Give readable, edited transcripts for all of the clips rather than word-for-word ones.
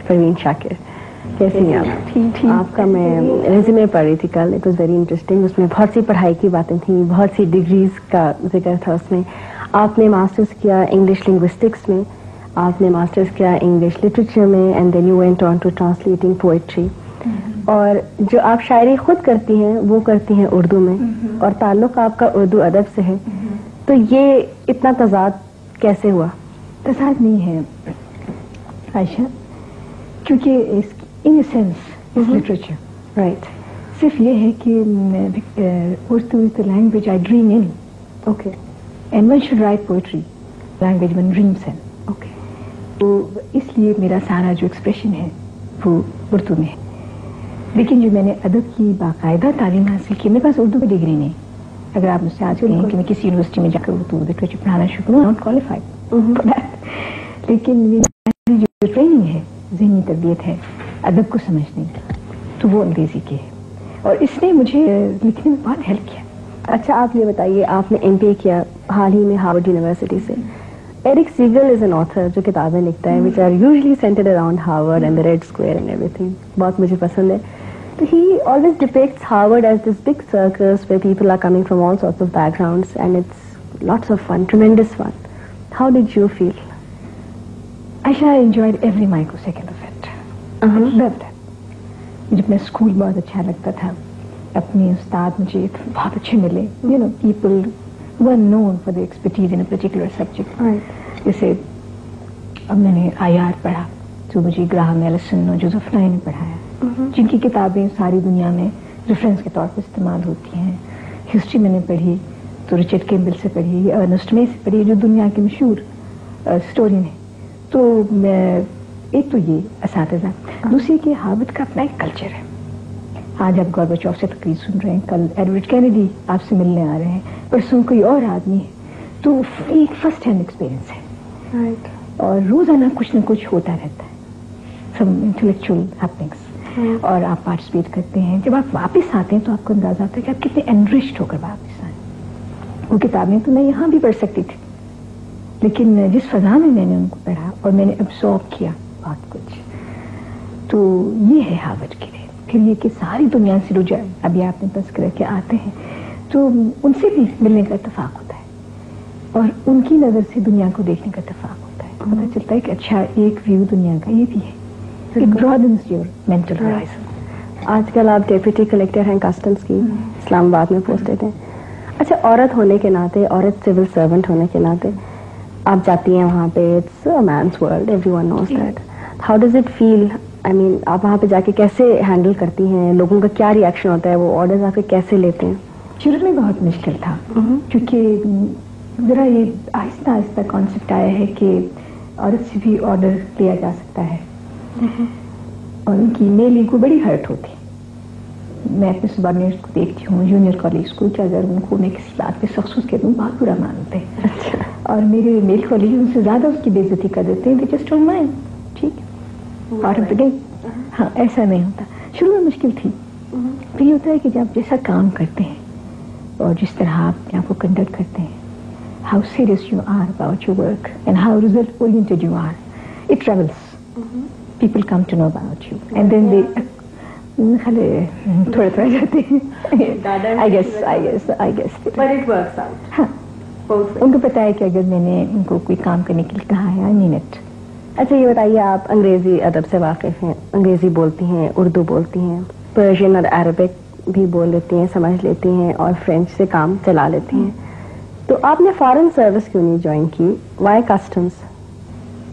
پروین شاکر. کیسے ہیں آپ؟ ٹھیک. آپ کا میں ریزیومے پڑھ رہی تھی کل, اٹ واز ویری انٹرسٹنگ. اس میں بہت سی پڑھائی کی باتیں تھیں, بہت سی ڈگریز کا ذکر تھا اس میں. آپ نے ماسٹرز کیا انگلش لنگوسٹکس میں, آپ نے ماسٹرز کیا انگلش لٹریچر میں, and then you went on to translating poetry. اور جو آپ شاعری خود کرتی ہیں وہ کرتی ہیں اردو میں, اور تعلق آپ کا اردو ادب سے ہے. تو یہ اتنا تضاد کیسے ہوا؟ تضاد نہیں ہے عائشہ, کیونکہ in sense is literature. Right. صرف یہ ہے کہ Urdu is the language I dream in. Okay. And one should write poetry language one dreams in. Okay. تو اس لیے میرا سارا جو ایکسپریشن ہے وہ اردو میں ہے. لیکن جو میں نے ادب کی باقاعدہ تعلیم حاصل کی, میرے پاس اردو کی ڈگری نہیں. اگر آپ مجھ سے آج کہیں کہ میں کسی یونیورسٹی میں جا کر اردو لٹریچر پڑھانا شروع کروں, ناٹ کوالیفائڈ. لیکن میری جو ٹریننگ ہے, ذہنی تربیت ہے ادب کو سمجھنے کی, تو وہ انگریزی کی ہے, اور اس نے مجھے لکھنے میں بہت ہیلپ کیا. اچھا, آپ یہ بتائیے, آپ نے ایم پی کیا حال ہی میں ہارورڈ یونیورسٹی سے. Erich Segal is an author جو کتابیں لکھتا ہے which are usually centered around Harvard and the Red Square and everything. بہت مجھے پسند ہے. So he always depicts Harvard as this big circus where people are coming from all sorts of backgrounds and it's lots of fun, tremendous fun. How did you feel? Aisha, I enjoyed every microsecond of it. I loved it. جب میں school بہت اچھا لگتا تھا, اپنے استاد مجھے بہت اچھے ملے. You know, people were known for their expertise in a particular subject. جیسے اب میں نے آئی آر پڑھا تو مجھے گراہم ایلسن اور جوزف نائن نے پڑھایا, جن کی کتابیں ساری دنیا میں ریفرنس کے طور پر استعمال ہوتی ہیں. ہسٹری میں نے پڑھی تو رچرڈ کیمبل سے پڑھی, ارنسٹ مے سے پڑھی, جو دنیا کے مشہور ہسٹورین ہیں. تو میں ایک تو یہ اساتذہ, دوسری کہ ہارورڈ کا اپنا ایک کلچر ہے. آج آپ گورباچوف سے تقریر سن رہے ہیں, کل ایڈورڈ کینیڈی آپ سے ملنے آ رہے ہیں, پرسوں کوئی اور آدمی ہے. تو ایک فرسٹ ہینڈ ایکسپیرئنس ہے, اور روزانہ کچھ نہ کچھ ہوتا رہتا ہے, سم انٹلیکچوئل ہیپننگس, اور آپ پارٹیسپیٹ کرتے ہیں. جب آپ واپس آتے ہیں تو آپ کو اندازہ آتا ہے کہ آپ کتنے انرچڈ ہو کر واپس آئے. وہ کتابیں تو میں یہاں بھی پڑھ سکتی تھی, لیکن جس فضا میں میں نے ان کو پڑھا اور میں نے ابزارب کیا بہت کچھ, تو یہ ہے ہارورڈ کے لیے. پھر یہ کہ ساری دنیا سے رجوع ابھی آپ نے تذکرہ کے آتے ہیں, تو ان سے بھی ملنے کا اتفاق ہوتا ہے, اور ان کی نظر سے دنیا کو دیکھنے کا اتفاق ہوتا ہے. پتہ چلتا ہے کہ اچھا ایک ویو دنیا کا یہ بھی ہے. It broadens your mental horizon. آج کل آپ ڈیپٹی کلیکٹر ہیں کسٹمز کی, اسلام آباد میں پوسٹڈ ہیں. اچھا, عورت ہونے کے ناطے, عورت سول سرونٹ ہونے کے ناطے آپ جاتی ہیں وہاں پہ, it's a man's world, every one knows that. How does it feel? I mean, آپ وہاں پہ جا کے کیسے ہینڈل کرتی ہیں, لوگوں کا کیا ریئیکشن ہوتا ہے, وہ آرڈرز آپ کے کیسے لیتے ہیں؟ شروع میں بہت مشکل تھا, کیونکہ ذرا یہ آہستہ آہستہ کانسیپٹ آیا ہے کہ عورت سے بھی آرڈر لیا جا سکتا ہے, اور ان کی میل ایگو بڑی ہرٹ ہوتی. میں اپنے سبارڈینیٹس کو دیکھتی ہوں جونیئر کالج کو, کہ اگر ان کو میں کسی بات پہ سخصوص کہہ دوں بہت برا مانتے ہیں, اور میرے میل کالج ان سے زیادہ اس کی بے عزتی کر دیتے ہیں. دے جسٹ ڈونٹ مائنڈ, ٹھیک ہے, پارٹ آف دا گیم. ہاں, ایسا نہیں ہوتا. شروع میں مشکل تھی. پھر یہ ہوتا ہے کہ جب جیسا کام کرتے ہیں اور جس طرح آپ اپنے آپ کو کنڈکٹ کرتے ہیں, how serious you are about your work and how result oriented you are, it travels. People come to know about you and then they تھوڑے تھوڑے جاتے ہیں. I guess But it works out. ہاں, ان کو پتا ہے کہ اگر میں نے ان کو کوئی کام کرنے کے لیے کہا ہے, I mean it. اچھا, یہ بتائیے, آپ انگریزی ادب سے واقف ہیں, انگریزی بولتی ہیں, اردو بولتی ہیں, پرشین اور عربک بھی بول لیتی ہیں, سمجھ لیتی ہیں, اور فرینچ سے کام چلا لیتی ہیں. تو آپ نے فارن سروس کیوں نہیں جوائن کی؟ Y customs?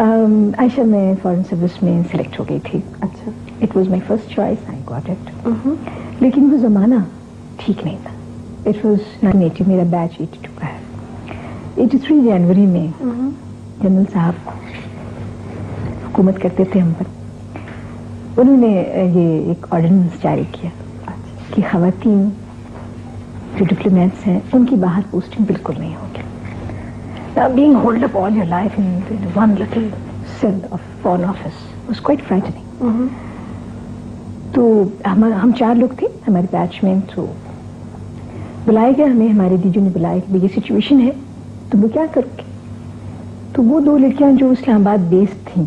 عائشہ, میں فارن سروس میں سلیکٹ ہو گئی تھی. اچھا. It was my first choice, I got it. لیکن وہ زمانہ ٹھیک نہیں تھا. اٹ واز 1980, میرا بیچ 82 کا ہے. 83 جنوری میں جنرل صاحب حکومت کرتے تھے ہم پر, انہوں نے یہ ایک آرڈیننس جاری کیا کہ خواتین جو ڈپلومیٹس ہیں ان کی باہر پوسٹنگ بالکل نہیں ہوگی. Being holed up all your life in one little cell of foreign office was quite frightening. تو ہم 4 لوگ تھے ہمارے بیچ میں, تو بلائے گئے ہمیں, ہمارے دیجو نے بلایا کہ یہ سچویشن ہے تو وہ کیا کرو گے. تو وہ 2 لڑکیاں جو اسلام آباد بیسڈ تھیں,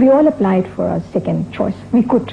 we all applied for our second choice. We could,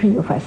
3 of us.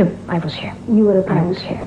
No, I was here. You were I was here.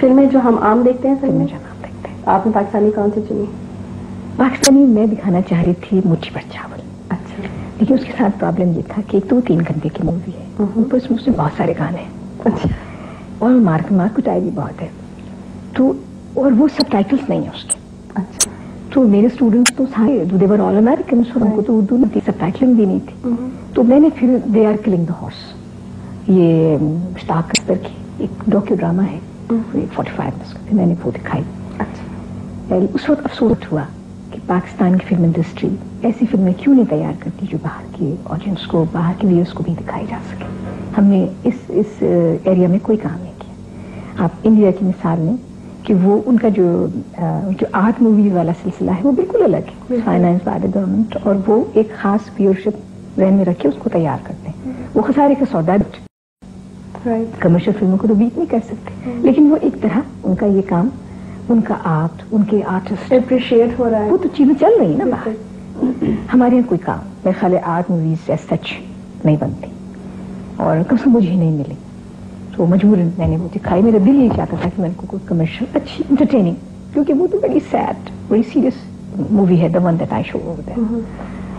فلمیں جو ہم عام دیکھتے ہیں فلمیں جو ہم عام دیکھتے ہیں. آپ نے پاکستانی کون سی چنی؟ پاکستانی میں دکھانا چاہ رہی تھی مٹھی بھر چاول. اچھا. لیکن اس کے ساتھ پرابلم یہ تھا کہ ایک تو 3 گھنٹے کی مووی ہے, اوپر سے مجھ سے بہت سارے گانے ہیں. اچھا. اور مارک ٹائی بھی بہت ہے, تو اور وہ سب ٹائٹلس نہیں ہیں اس کے. اچھا. تو میرے اسٹوڈنٹس تو سارے دیور آل امیرکن, ان کو تو اردو نہیں تھی, سب ٹائٹلنگ بھی نہیں تھی. تو میں نے پھر they are killing the horse, یہ مشتاق اختر کی ایک ڈاکیو ڈرامہ ہے, 45 منٹس کا, میں نے وہ دکھائی. اچھا. اس وقت افسوس ہوا کہ پاکستان کی فلم انڈسٹری ایسی فلمیں کیوں نہیں تیار کرتی جو باہر کے آڈینس کو, باہر کے ویورز کو بھی دکھائی جا سکے. ہم نے اس ایریا میں کوئی کام نہیں کیا. آپ انڈیا کی مثال لیں کہ وہ ان کا جو آرٹ موویز والا سلسلہ ہے وہ بالکل الگ ہے, فائنانس بائی دا گورنمنٹ, اور وہ ایک خاص ویورشپ ذہن میں رکھ کے اس کو تیار کرتے ہیں. وہ خسارے کا سودا, کمرشل فلموں کو تو بیٹ نہیں کر سکتے, لیکن وہ ایک طرح ان کا یہ کام, ان کا آرٹ, ان کے آرٹسٹ اپریشیٹ ہو رہا ہے, وہ تو چیزیں چل رہی ہیں نا باہر. ہمارے یہاں کوئی کام میرے خیال ہے آرٹ موویز ایز سچ نہیں بنتی, اور کم سے کم مجھے نہیں ملی, تو مجبوراً میں نے وہ دکھائی. میرا دل یہ چاہتا تھا کہ میں کو کوئی کمرشل اچھی انٹرٹیننگ, کیونکہ وہ تو بڑی سیڈ, بڑی سیریس مووی ہے, the one that I show over there.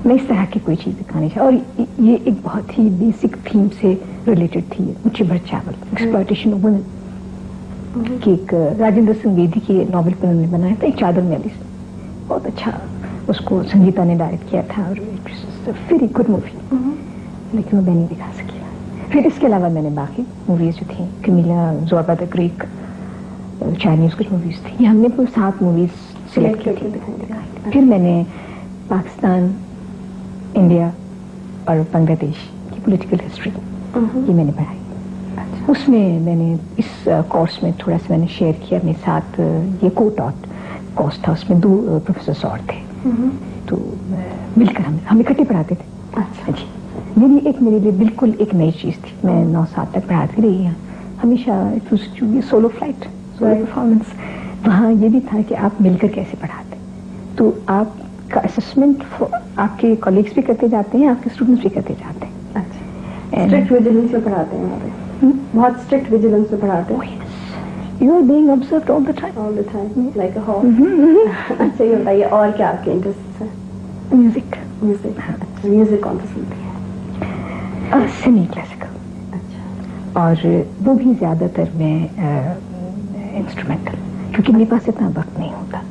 میں اس طرح کی کوئی چیز دکھانی چاہیے, اور یہ ایک بہت ہی بیسک تھیم سے ریلیٹڈ تھی, مٹھی بھر چاول, ایکسپلائٹیشن آف ویمن, کہ ایک راجندر سنگھ بیدی کی ناول پر انہوں نے بنایا تھا, ایک چادر میں علی سے, بہت اچھا اس کو سنگیتا نے ڈائریکٹ کیا تھا, اور ویری گڈ مووی, لیکن وہ میں نہیں دکھا سکی. پھر اس کے علاوہ میں نے باقی موویز جو تھیں, کمیلا, زوربا دا گریک, چائنیز کچھ موویز تھیں, یہ ہم نے پورے 7 موویز سلیکٹ کی تھی. پھر میں نے پاکستان, انڈیا اور بنگلہ دیش کی پولیٹیکل ہسٹری یہ میں نے پڑھائی. اس میں نے اس کورس میں تھوڑا سا میں نے شیئر کیا اپنے ساتھ, یہ کو ٹاٹ کورس تھا, اس میں 2 پروفیسرس اور تھے, تو مل کر ہم اکٹھے پڑھاتے تھے. اچھا جی. میرے لیے بالکل ایک نئی چیز تھی, میں 9 سال تک پڑھاتی رہی ہوں, ہمیشہ سولو فلائٹ, سولو پرفارمنس. وہاں یہ بھی تھا کہ آپ مل کر کیسے پڑھاتے, تو آپ کا اسسمنٹ آپ کے کولیگس بھی کرتے جاتے ہیں, آپ کے اسٹوڈنٹس بھی کرتے جاتے ہیں. اچھا. اسٹرکٹ ویجیلنس میں پڑھاتے ہیں, بہت اسٹرکٹ ویجیلنس میں پڑھاتے ہیں. You are being observed all the time. All the time, like a hawk. اچھا, یہ بتائیے اور کیا آپ کے انٹرسٹ ہے؟ میوزک. میوزک کون سا سنتی ہے؟ Semi classical. اچھا. اور وہ بھی زیادہ تر میں انسٹرومینٹل, کیونکہ میرے پاس اتنا وقت نہیں ہوتا,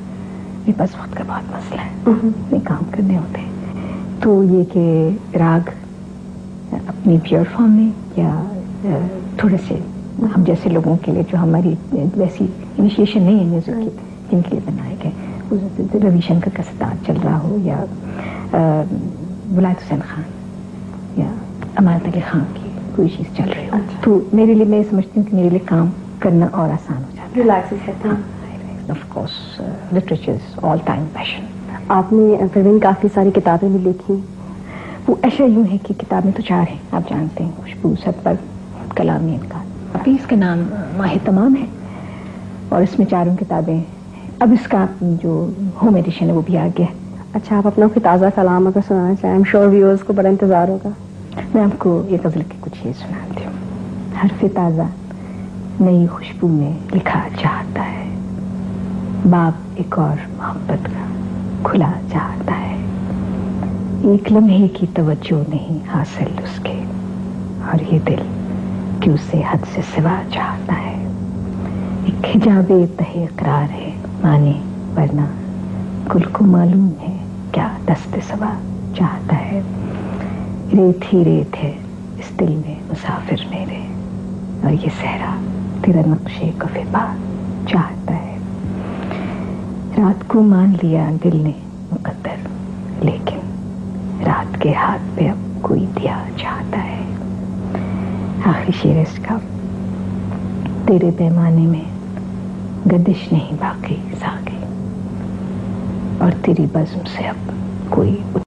میرے پاس وقت کا بہت مسئلہ ہے, اتنے کام کرنے ہوتے ہیں. تو یہ کہ راگ اپنی پیور فارم میں, یا تھوڑے سے ہم جیسے لوگوں کے لیے جو ہماری ویسی انیشیشن نہیں ہے میوزک کی, جن کے لیے بنائے گئے, روی شنکر کا ستار چل رہا ہو, یا ولایت حسین خان یا امانت علی خان کی کوئی چیز چل رہی ہو, تو میرے لیے, میں سمجھتی ہوں کہ میرے لیے کام کرنا اور آسان ہو جاتا ہے. ریلیکس کرتا ہوں. Of course literature is all time passion. آپ نے پروین کافی ساری کتابیں بھی لکھی. وہ ایسا یوں ہے کہ کتابیں تو 4 ہیں, آپ جانتے ہیں, خوشبو, سطبر, کلامی, انکار. اس کا نام ماہ تمام ہے, اور اس میں 4 کتابیں. اب اس کا جو ہوم ایڈیشن ہے وہ بھی آ گیا. اچھا, آپ اپنا کوئی تازہ کلام اگر سنانا چاہیں, I'm sure viewers کو بڑا انتظار ہوگا. میں آپ کو یہ غزل کی کچھ یہ سناتی ہوں. حرف تازہ نئی خوشبو میں لکھا چاہتا ہے, باب ایک اور محبت کا کھلا چاہتا ہے. ایک لمحے کی توجہ نہیں حاصل اس کے, اور یہ دل کہ اسے حد سے سوا چاہتا ہے. ایک حجاب تہ اقرار ہے مانے, ورنہ کل کو معلوم ہے کیا دست سوا چاہتا ہے. ریت ہی ریت ہے اس دل میں مسافر میرے, اور یہ صحرا تیرا نقشے کفِ پا چاہتا ہے. رات کو مان لیا دل نے مقدر, لیکن رات کے ہاتھ پہ اب کوئی دیا چاہتا ہے. آخری شعر اس کا, تیرے پیمانے میں گردش نہیں باقی ساقی, اور تیری بزم سے اب کوئی